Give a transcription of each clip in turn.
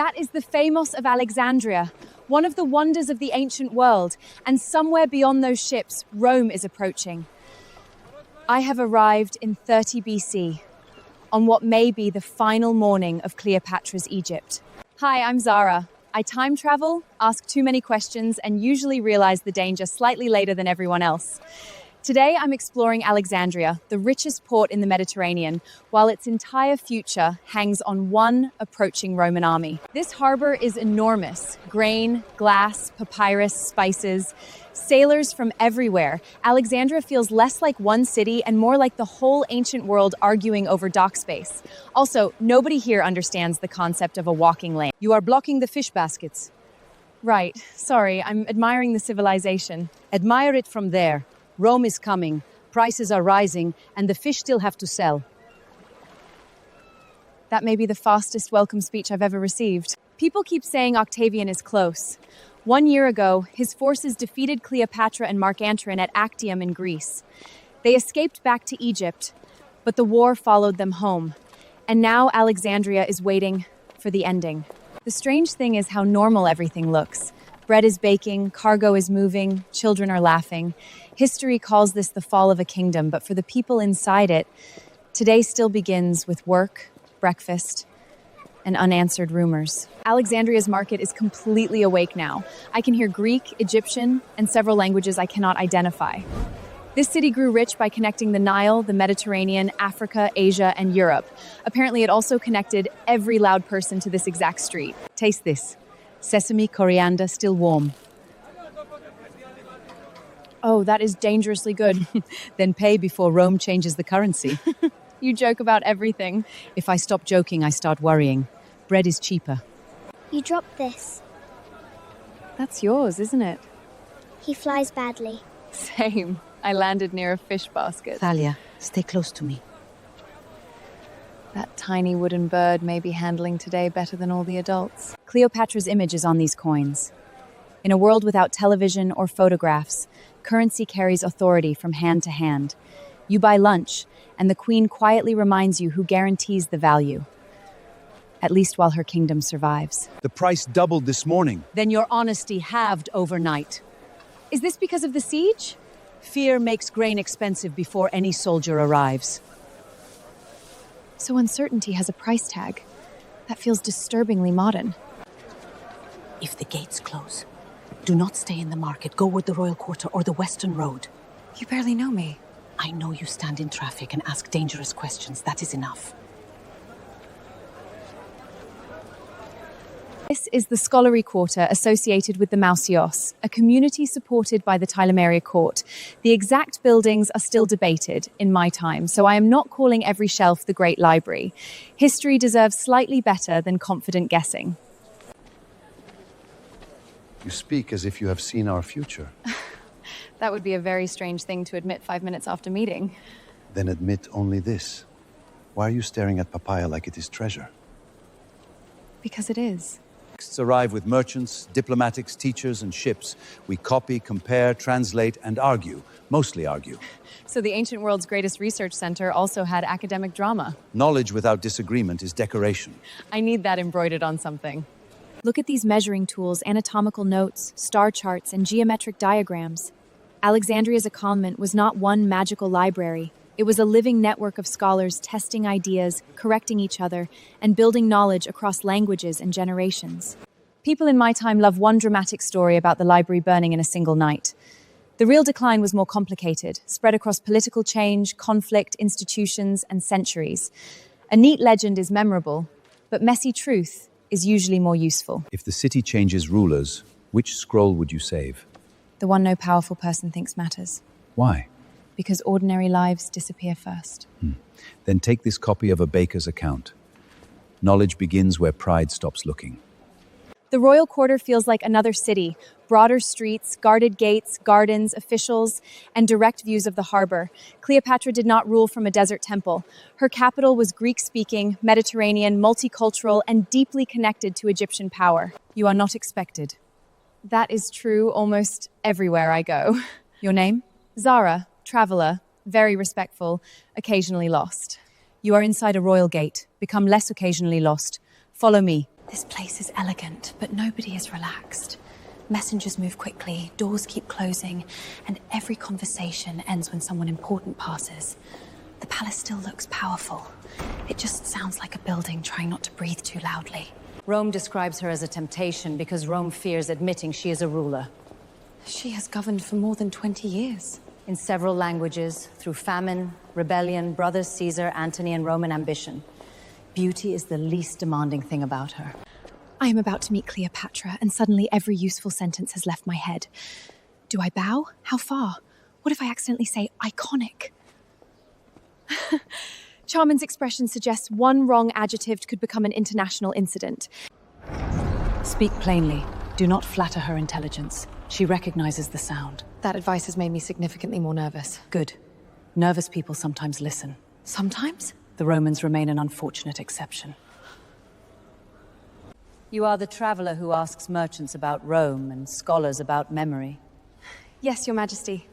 That is the Phamos of Alexandria, one of the wonders of the ancient world, and somewhere beyond those ships, Rome is approaching. I have arrived in 30 BC, on what may be the final morning of Cleopatra's Egypt. Hi, I'm Zara. I time travel, ask too many questions, and usually realize the danger slightly later than everyone else. Today, I'm exploring Alexandria, the richest port in the Mediterranean, while its entire future hangs on one approaching Roman army. This harbor is enormous. Grain, glass, papyrus, spices, sailors from everywhere. Alexandria feels less like one city and more like the whole ancient world arguing over dock space. Also, nobody here understands the concept of a walking lane. You are blocking the fish baskets. Right, sorry, I'm admiring the civilization. Admire it from there. Rome is coming, prices are rising, and the fish still have to sell. That may be the fastest welcome speech I've ever received. People keep saying Octavian is close. 1 year ago, his forces defeated Cleopatra and Mark Antony at Actium in Greece. They escaped back to Egypt, but the war followed them home. And now Alexandria is waiting for the ending. The strange thing is how normal everything looks. Bread is baking, cargo is moving, children are laughing. History calls this the fall of a kingdom, but for the people inside it, today still begins with work, breakfast, and unanswered rumors. Alexandria's market is completely awake now. I can hear Greek, Egyptian, and several languages I cannot identify. This city grew rich by connecting the Nile, the Mediterranean, Africa, Asia, and Europe. Apparently, it also connected every loud person to this exact street. Taste this. Sesame, coriander, still warm. Oh, that is dangerously good. Then pay before Rome changes the currency. You joke about everything. If I stop joking, I start worrying. Bread is cheaper. You dropped this. That's yours, isn't it? He flies badly. Same. I landed near a fish basket. Thalia, stay close to me. That tiny wooden bird may be handling today better than all the adults. Cleopatra's image is on these coins. In a world without television or photographs, currency carries authority from hand to hand. You buy lunch, and the queen quietly reminds you who guarantees the value. At least while her kingdom survives. The price doubled this morning. Then your honesty halved overnight. Is this because of the siege? Fear makes grain expensive before any soldier arrives. So uncertainty has a price tag. That feels disturbingly modern. If the gates close, do not stay in the market. Go with the royal quarter or the western road. You barely know me. I know you stand in traffic and ask dangerous questions. That is enough. This is the scholarly quarter associated with the Mausios, a community supported by the Ptolemaic court. The exact buildings are still debated in my time, so I am not calling every shelf the Great Library. History deserves slightly better than confident guessing. You speak as if you have seen our future. That would be a very strange thing to admit 5 minutes after meeting. Then admit only this. Why are you staring at papaya like it is treasure? Because it is. Texts arrive with merchants, diplomatics, teachers, and ships. We copy, compare, translate, and argue. Mostly argue. So the ancient world's greatest research center also had academic drama. Knowledge without disagreement is decoration. I need that embroidered on something. Look at these measuring tools, anatomical notes, star charts, and geometric diagrams. Alexandria's economy was not one magical library. It was a living network of scholars testing ideas, correcting each other, and building knowledge across languages and generations. People in my time love one dramatic story about the library burning in a single night. The real decline was more complicated, spread across political change, conflict, institutions, and centuries. A neat legend is memorable, but messy truth is usually more useful. If the city changes rulers, which scroll would you save? The one no powerful person thinks matters. Why? Because ordinary lives disappear first. Then take this copy of a baker's account. Knowledge begins where pride stops looking. The royal quarter feels like another city. Broader streets, guarded gates, gardens, officials, and direct views of the harbor. Cleopatra did not rule from a desert temple. Her capital was Greek-speaking, Mediterranean, multicultural, and deeply connected to Egyptian power. You are not expected. That is true almost everywhere I go. Your name? Zara, traveler, very respectful, occasionally lost. You are inside a royal gate. Become less occasionally lost. Follow me. This place is elegant, but nobody is relaxed. Messengers move quickly, doors keep closing, and every conversation ends when someone important passes. The palace still looks powerful. It just sounds like a building trying not to breathe too loudly. Rome describes her as a temptation because Rome fears admitting she is a ruler. She has governed for more than 20 years. In several languages, through famine, rebellion, brothers Caesar, Antony, and Roman ambition. Beauty is the least demanding thing about her. I am about to meet Cleopatra, and suddenly every useful sentence has left my head. Do I bow? How far? What if I accidentally say iconic? Charman's expression suggests one wrong adjective could become an international incident. Speak plainly. Do not flatter her intelligence. She recognizes the sound. That advice has made me significantly more nervous. Good. Nervous people sometimes listen. Sometimes? The Romans remain an unfortunate exception. You are the traveler who asks merchants about Rome and scholars about memory. Yes, Your Majesty.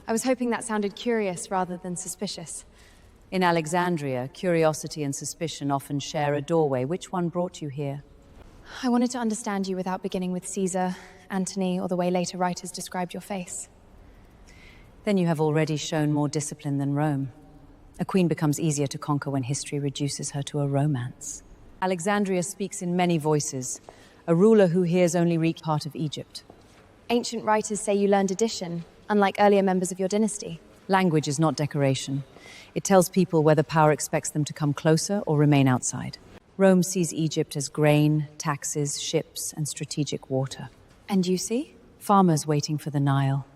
I was hoping that sounded curious rather than suspicious. In Alexandria, curiosity and suspicion often share a doorway. Which one brought you here? I wanted to understand you without beginning with Caesar, Antony, or the way later writers described your face. Then you have already shown more discipline than Rome. A queen becomes easier to conquer when history reduces her to a romance. Alexandria speaks in many voices, a ruler who hears only reached part of Egypt. Ancient writers say you learned addition, unlike earlier members of your dynasty. Language is not decoration. It tells people whether power expects them to come closer or remain outside. Rome sees Egypt as grain, taxes, ships, and strategic water. And you see? Farmers waiting for the Nile.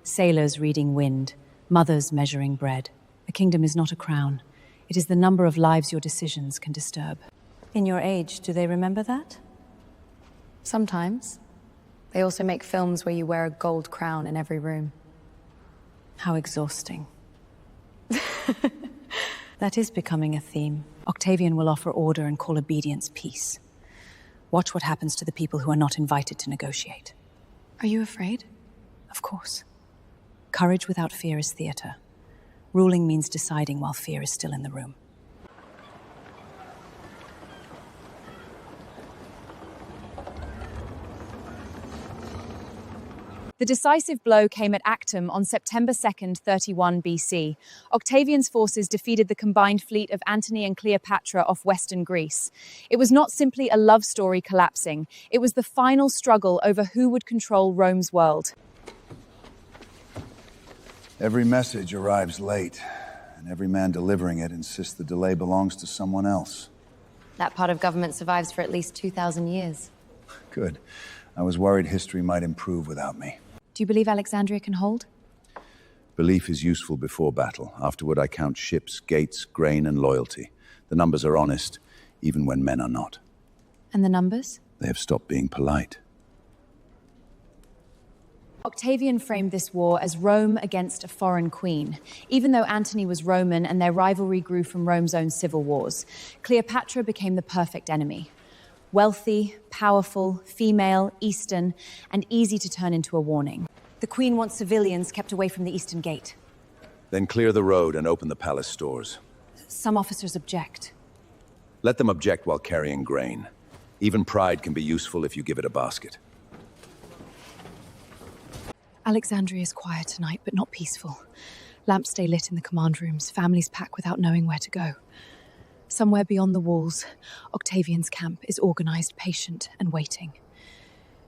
Sailors reading wind. Mothers measuring bread. A kingdom is not a crown. It is the number of lives your decisions can disturb. In your age, do they remember that? Sometimes. They also make films where you wear a gold crown in every room. How exhausting. That is becoming a theme. Octavian will offer order and call obedience peace. Watch what happens to the people who are not invited to negotiate. Are you afraid? Of course. Courage without fear is theater. Ruling means deciding while fear is still in the room. The decisive blow came at Actium on September 2nd, 31 BC. Octavian's forces defeated the combined fleet of Antony and Cleopatra off western Greece. It was not simply a love story collapsing. It was the final struggle over who would control Rome's world. Every message arrives late, and every man delivering it insists the delay belongs to someone else. That part of government survives for at least 2,000 years. Good. I was worried history might improve without me. Do you believe Alexandria can hold? Belief is useful before battle. Afterward, I count ships, gates, grain, and loyalty. The numbers are honest, even when men are not. And the numbers? They have stopped being polite. Octavian framed this war as Rome against a foreign queen. Even though Antony was Roman and their rivalry grew from Rome's own civil wars, Cleopatra became the perfect enemy. Wealthy, powerful, female, Eastern, and easy to turn into a warning. The queen wants civilians kept away from the eastern gate. Then clear the road and open the palace stores. Some officers object. Let them object while carrying grain. Even pride can be useful if you give it a basket. Alexandria is quiet tonight, but not peaceful. Lamps stay lit in the command rooms, families pack without knowing where to go. Somewhere beyond the walls, Octavian's camp is organized, patient, and waiting.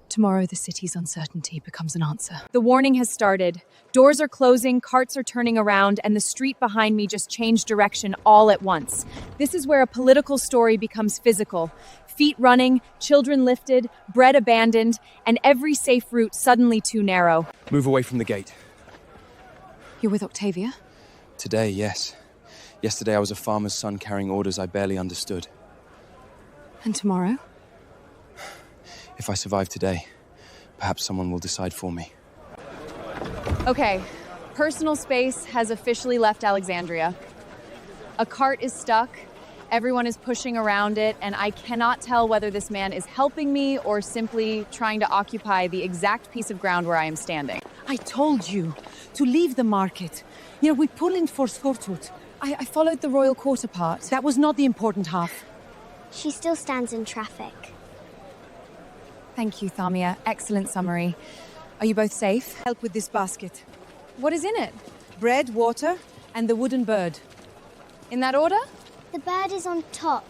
Tomorrow, the city's uncertainty becomes an answer. The warning has started. Doors are closing, carts are turning around, and the street behind me just changed direction all at once. This is where a political story becomes physical. Feet running, children lifted, bread abandoned, and every safe route suddenly too narrow. Move away from the gate. You're with Octavia? Today, yes. Yesterday I was a farmer's son carrying orders I barely understood. And tomorrow? If I survive today, perhaps someone will decide for me. Okay, personal space has officially left Alexandria. A cart is stuck, everyone is pushing around it, and I cannot tell whether this man is helping me or simply trying to occupy the exact piece of ground where I am standing. I told you to leave the market. You know, we pull in for Skortut. I followed the royal quarter part. That was not the important half. She still stands in traffic. Thank you, Thamia. Excellent summary. Are you both safe? Help with this basket. What is in it? Bread, water, and the wooden bird. In that order? The bird is on top.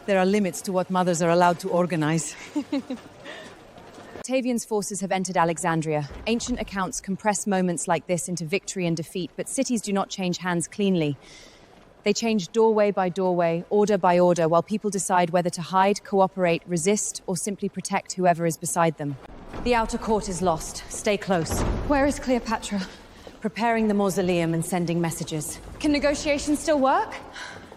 There are limits to what mothers are allowed to organize. Octavian's forces have entered Alexandria. Ancient accounts compress moments like this into victory and defeat, but cities do not change hands cleanly. They change doorway by doorway, order by order, while people decide whether to hide, cooperate, resist, or simply protect whoever is beside them. The outer court is lost. Stay close. Where is Cleopatra? Preparing the mausoleum and sending messages. Can negotiations still work?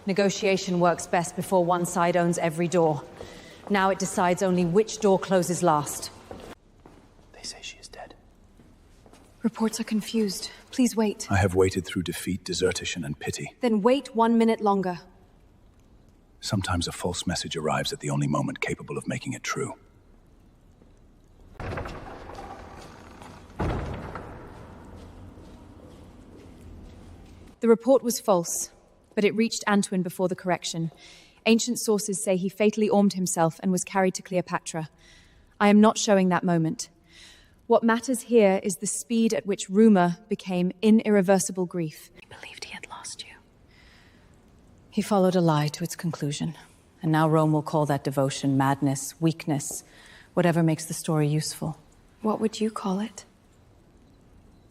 Negotiation works best before one side owns every door. Now it decides only which door closes last. They say she is dead. Reports are confused. Please wait. I have waited through defeat, desertion, and pity. Then wait 1 minute longer. Sometimes a false message arrives at the only moment capable of making it true. The report was false, but it reached Antoine before the correction. Ancient sources say he fatally armed himself and was carried to Cleopatra. I am not showing that moment. What matters here is the speed at which rumor became irreversible grief. He believed he had lost you. He followed a lie to its conclusion. And now Rome will call that devotion madness, weakness, whatever makes the story useful. What would you call it?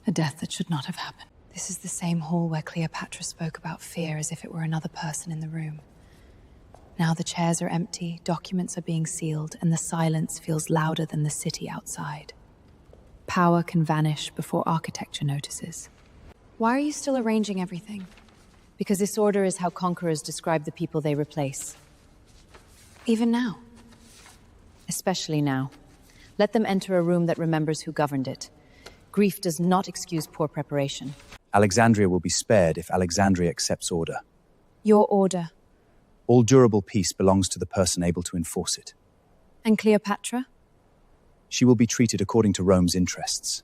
A death that should not have happened. This is the same hall where Cleopatra spoke about fear as if it were another person in the room. Now the chairs are empty, documents are being sealed, and the silence feels louder than the city outside. Power can vanish before architecture notices. Why are you still arranging everything? Because this order is how conquerors describe the people they replace. Even now? Especially now. Let them enter a room that remembers who governed it. Grief does not excuse poor preparation. Alexandria will be spared if Alexandria accepts order. Your order. All durable peace belongs to the person able to enforce it. And Cleopatra? She will be treated according to Rome's interests.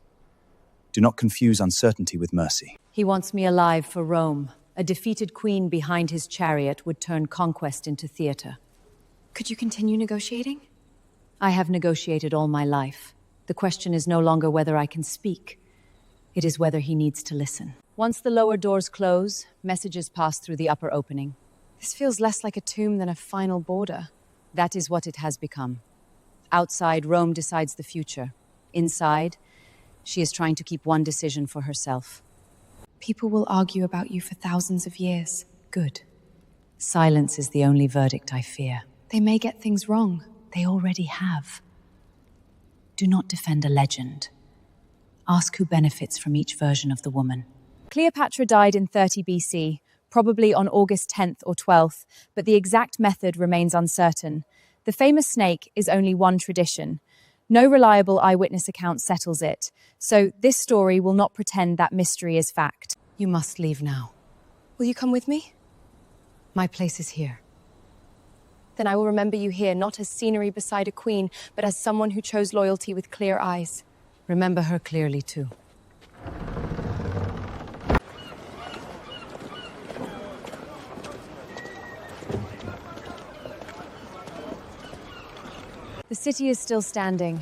Do not confuse uncertainty with mercy. He wants me alive for Rome. A defeated queen behind his chariot would turn conquest into theater. Could you continue negotiating? I have negotiated all my life. The question is no longer whether I can speak. It is whether he needs to listen. Once the lower doors close, messages pass through the upper opening. This feels less like a tomb than a final border. That is what it has become. Outside, Rome decides the future. Inside, she is trying to keep one decision for herself. People will argue about you for thousands of years. Good. Silence is the only verdict I fear. They may get things wrong. They already have. Do not defend a legend. Ask who benefits from each version of the woman. Cleopatra died in 30 BC, probably on August 10th or 12th, but the exact method remains uncertain. The famous snake is only one tradition. No reliable eyewitness account settles it, so this story will not pretend that mystery is fact. You must leave now. Will you come with me? My place is here. Then I will remember you here, not as scenery beside a queen, but as someone who chose loyalty with clear eyes. Remember her clearly, too. The city is still standing.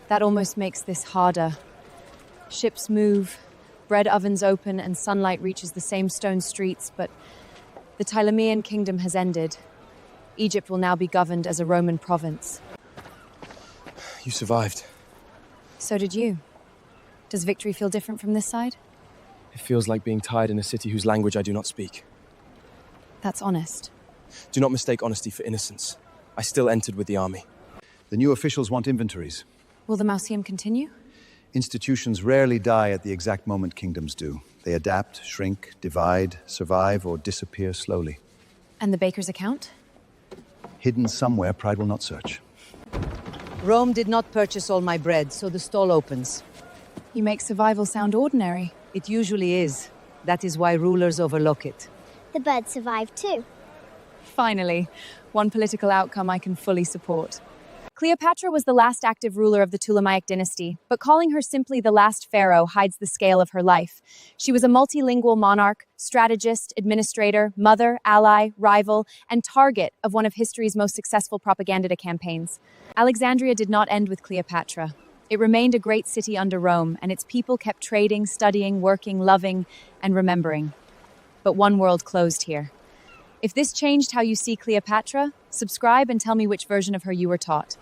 That almost makes this harder. Ships move, bread ovens open, and sunlight reaches the same stone streets, but the Ptolemaic kingdom has ended. Egypt will now be governed as a Roman province. You survived. So did you. Does victory feel different from this side? It feels like being tied in a city whose language I do not speak. That's honest. Do not mistake honesty for innocence. I still entered with the army. The new officials want inventories. Will the Mausoleum continue? Institutions rarely die at the exact moment kingdoms do. They adapt, shrink, divide, survive, or disappear slowly. And the baker's account? Hidden somewhere pride will not search. Rome did not purchase all my bread, so the stall opens. You make survival sound ordinary. It usually is. That is why rulers overlook it. The bird survived too. Finally, one political outcome I can fully support. Cleopatra was the last active ruler of the Ptolemaic dynasty, but calling her simply the last pharaoh hides the scale of her life. She was a multilingual monarch, strategist, administrator, mother, ally, rival, and target of one of history's most successful propaganda campaigns. Alexandria did not end with Cleopatra. It remained a great city under Rome, and its people kept trading, studying, working, loving, and remembering. But one world closed here. If this changed how you see Cleopatra, subscribe and tell me which version of her you were taught.